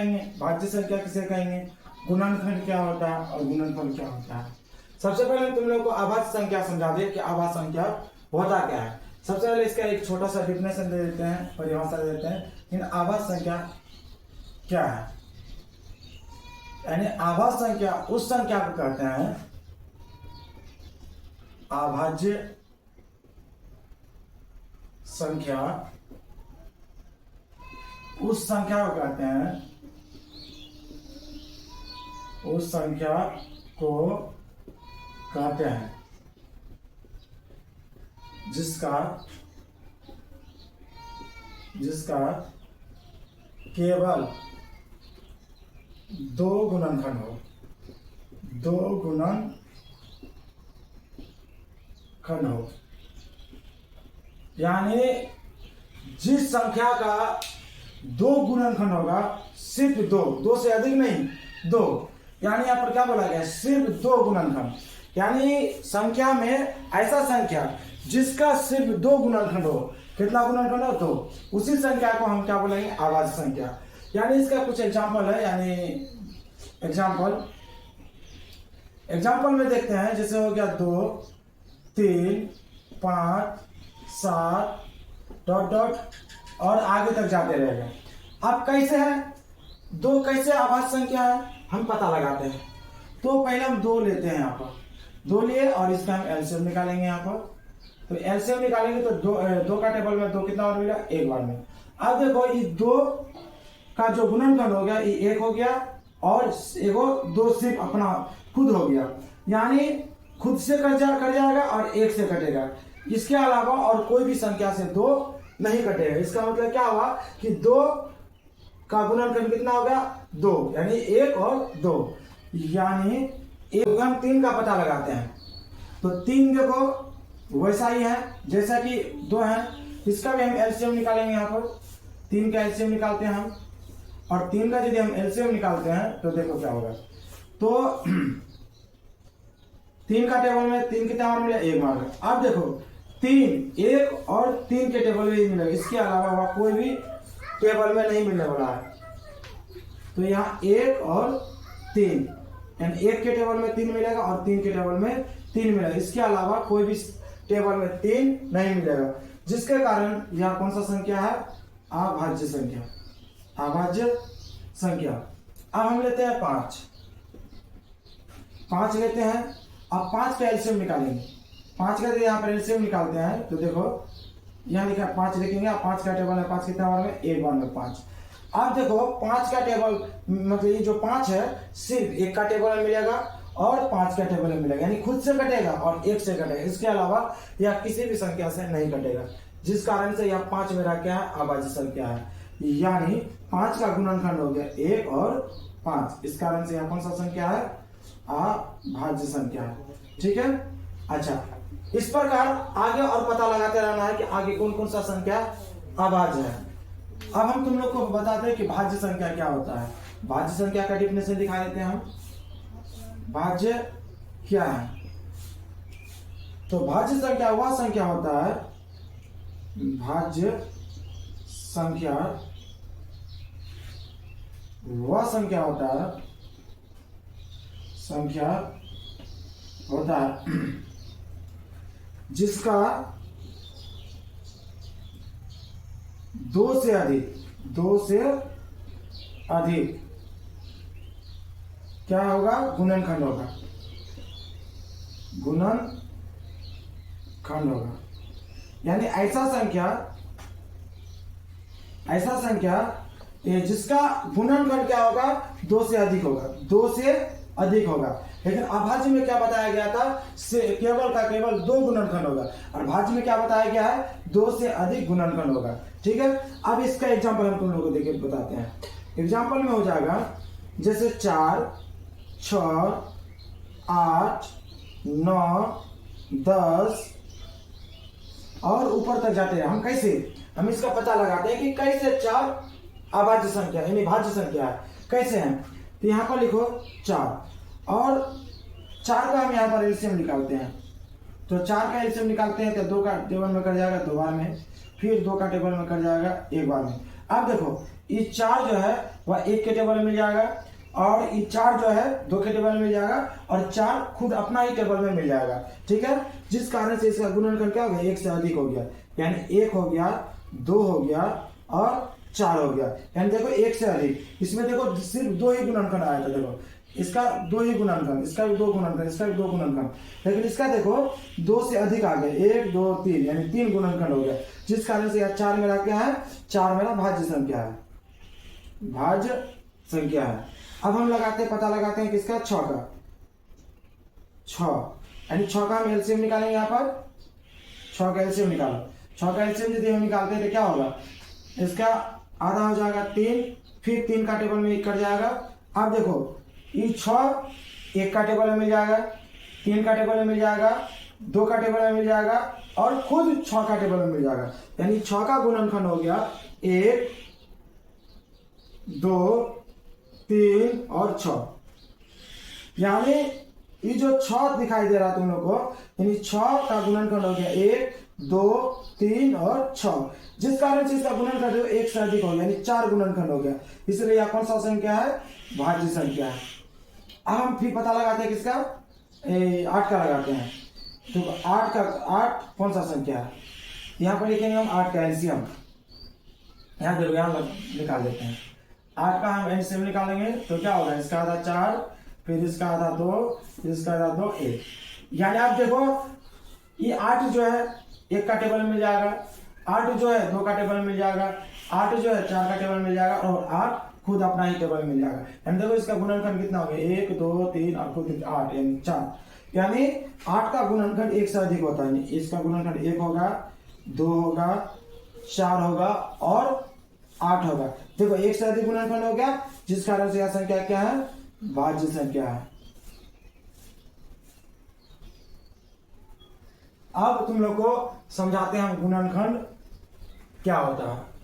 कहेंगे, भाज्य संख्या किसे कहेंगे, गुणनखंड क्या होता है और गुणनफल क्या होता है। सबसे पहले तुम लोग को आभाज्य संख्या समझा दे कि आभाज्य संख्या होता क्या है। सबसे पहले इसका एक छोटा सा डिफिनेशन दे देते हैं, परिभाषा दे देते हैं। इन आभाज्य संख्या क्या है, यानी आभाज्य संख्या उस संख्या को कहते हैं, आभाज्य संख्या उस संख्या को कहते हैं, उस संख्या को कहते हैं जिसका केवल दो गुणनखंड हो, दो गुणनखंड हो। यानी जिस संख्या का दो गुणनखंड होगा, सिर्फ दो से अधिक नहीं, दो। यानी यहाँ पर क्या बोला गया, सिर्फ दो गुणनखंड। यानी संख्या में ऐसा संख्या जिसका सिर्फ दो गुणनखंड हो, कितना गुणनखंड हो, तो उसी संख्या को हम क्या बोलेंगे, आभाज्य संख्या। यानी इसका कुछ एग्जाम्पल है, यानी एग्जाम्पल में देखते हैं। जैसे हो गया 2, 3, 5, 7 ... और आगे तक जाते रहेगा। अब कैसे है, दो कैसे आभाज्य संख्या है हम पता लगाते हैं। तो पहले हम 2 लेते हैं, यहाँ पर 2 लिए और इसका हम एलसीएम निकालेंगे। यहाँ पर तो एलसीएम निकालेंगे तो 2 का टेबल में 2 कितना बार मिला, एक बार में। अब देखो ये 2 का जो गुणनखंड हो गया, ये 1 हो गया और एगो 2 सिर्फ अपना खुद हो गया, यानी खुद से कट जाएगा और 1 से कटेगा। इसके अलावा और कोई भी संख्या से 2 नहीं कटेगा। इसका मतलब क्या हुआ कि 2 का गुणनखंड कितना होगा, 2, यानी 1 और 2। यानी हम 3 का पता लगाते हैं तो 3 देखो वैसा ही है जैसा कि 2 है। इसका भी हम एलसीएम निकालेंगे। यहाँ पर 3 का एलसीएम निकालते हैं हम, और 3 का यदि हम एलसीएम निकालते हैं तो देखो क्या होगा। तो 3 का टेबल में 3 कितना बार मिला, एक बार। अब देखो 3, 1 और 3 के टेबल में ही मिलेगा, इसके अलावा कोई भी टेबल में नहीं मिलने वाला है। तो यहाँ 1 और 3, यानी 1 के टेबल में 3 मिलेगा और 3 के टेबल में 3 मिलेगा। इसके अलावा कोई भी टेबल में 3 नहीं मिलेगा, जिसके कारण यह कौन सा संख्या है, अभाज्य संख्या, अभाज्य संख्या। अब हम लेते हैं 5 लेते हैं। अब 5 का एलसीएम निकालेंगे। 5 का यहाँ पर एलसीएम निकालते हैं तो देखो यहाँ लिखा 5 लिखेंगे। 5 का टेबल है, 5 कितना बार में, एक बार में 5। अब देखो 5 का टेबल मतलब ये जो 5 है सिर्फ 1 का टेबल में मिलेगा और 5 का टेबल में मिलेगा, यानी खुद से कटेगा और 1 से कटेगा। इसके अलावा यह किसी भी संख्या से नहीं कटेगा, जिस कारण से यह 5 मेरा क्या है, अभाज्य संख्या है। यानी 5 का गुणनखंड हो गया 1 और 5, इस कारण से यह कौन सा संख्या है, अभाज्य संख्या है। ठीक है। अच्छा, इस प्रकार आगे और पता लगाते रहना है कि आगे कौन कौन सा संख्या अभाज्य है। अब हम तुम लोग को बताते हैं कि भाज्य संख्या क्या होता है। भाज्य संख्या का डिफिनेशन दिखा देते हैं हम। भाज्य क्या है, तो भाज्य संख्या वह संख्या होता है, भाज्य संख्या वह संख्या होता है, जिसका 2 से अधिक क्या होगा, गुणनखंड होगा, यानी ऐसा संख्या जिसका गुणनखंड क्या होगा, 2 से अधिक होगा। लेकिन अभाज्य में क्या बताया गया था, केवल 2 गुणनखंड होगा, और भाज्य में क्या बताया गया है, 2 से अधिक गुणनखंड होगा। ठीक है। अब इसका एग्जांपल हम तुम लोगों को देके बताते हैं। एग्जांपल में हो जाएगा जैसे 4, 6, 8, 9, 10 और ऊपर तक जाते हैं। हम कैसे, हम इसका पता लगाते हैं कि कैसे 4 अभाज्य संख्या यानी भाज्य संख्या है, कैसे है। तो यहाँ पर लिखो 4, और 4 का हम यहाँ पर एलसीएम निकालते हैं। तो 4 का एलसीएम निकालते हैं तो 2 का टेबल में कट जाएगा 2 बार में, फिर 2 का टेबल में कट जाएगा 1 बार में। अब देखो ये 4 जो है वह 1 के टेबल में मिल जाएगा, और ये 4 जो है 2 के टेबल में मिल जाएगा, और 4 खुद अपना ही टेबल में मिल जाएगा। ठीक है, जिस कारण से इसका गुणनखंड क्या हो गया, 1 से अधिक हो गया। यानी 1 हो गया, 2 हो गया और 4 हो गया। यानी देखो 1 से अधिक, इसमें देखो सिर्फ 2 ही गुणनखंड आया था। देखो इसका 2 ही गुणनखंड, इसका भी 2 गुणनखंड, इसका भी 2 गुणनखंड, लेकिन इसका देखो 2 से अधिक आ गए, 1 2 3, यानी 3 गुणनखंड हो गया। जिस कारण से यह 4 मेरा क्या है, 4 मेरा भाज्य संख्या है, भाज्य संख्या है। अब हम पता लगाते हैं किसका, 6 का। 6 यानी 6 का हम एलसीएम निकालेंगे। यहाँ पर 6 का एलसीएम निकालो। 6 का एलसीएम यदि हम निकालते हैं तो क्या होगा, इसका आधा हो जाएगा 3, फिर 3 का टेबल में 1 कट जाएगा। अब देखो ये 6 1 का टेबल में मिल जाएगा, 3 का टेबल में मिल जाएगा, 2 का टेबल में मिल जाएगा, और खुद 6 का टेबल में मिल जाएगा। यानी 6 का गुणनखंड हो गया 1 2 3 और 6। यानी ये जो 6 दिखाई दे रहा है तुम लोग को, यानी 6 का गुणनखंड हो गया 1 2 3 और 6, जिस कारण से इसका गुणनखंड 1 से अधिक हो गया, यानी 4 गुणनखंड हो गया। इसलिए यह कौन सा संख्या है, भाज्य संख्या है। अब हम फिर पता लगाते हैं किसका, 8 का लगाते हैं। तो 8 कौन सा संख्या है, यहाँ पर लिखेंगे हम 8 का एलसीएम। यहाँ देखो, यहाँ निकाल देते हैं 8 का हम एलसीएम निकालेंगे तो क्या होगा, इसका आधा 4, फिर इसका आधा 2, फिर इसका आधा 2 1। यानी आप देखो ये 8 जो है 1 का टेबल में मिल जाएगा, 8 जो है 2 का टेबल में मिल जाएगा, 8 जो है 4 का टेबल में मिल जाएगा, और 8 खुद अपना ही टेबल में मिल जाएगा। यानी देखो इसका गुणनखंड कितना हो गया, 1 2 3 और खुद 8 यानी 4। यानी 8 का गुणनखंड 1 से अधिक होता है। इसका गुणनखंड 1 होगा, 2 होगा, 4 होगा और 8 होगा। देखो 1 से अधिक गुणनखंड हो गया, जिस कारण से यह संख्या क्या है, भाज्य संख्या है। अब तुम लोग को समझाते हैं हम गुणनखंड क्या होता है।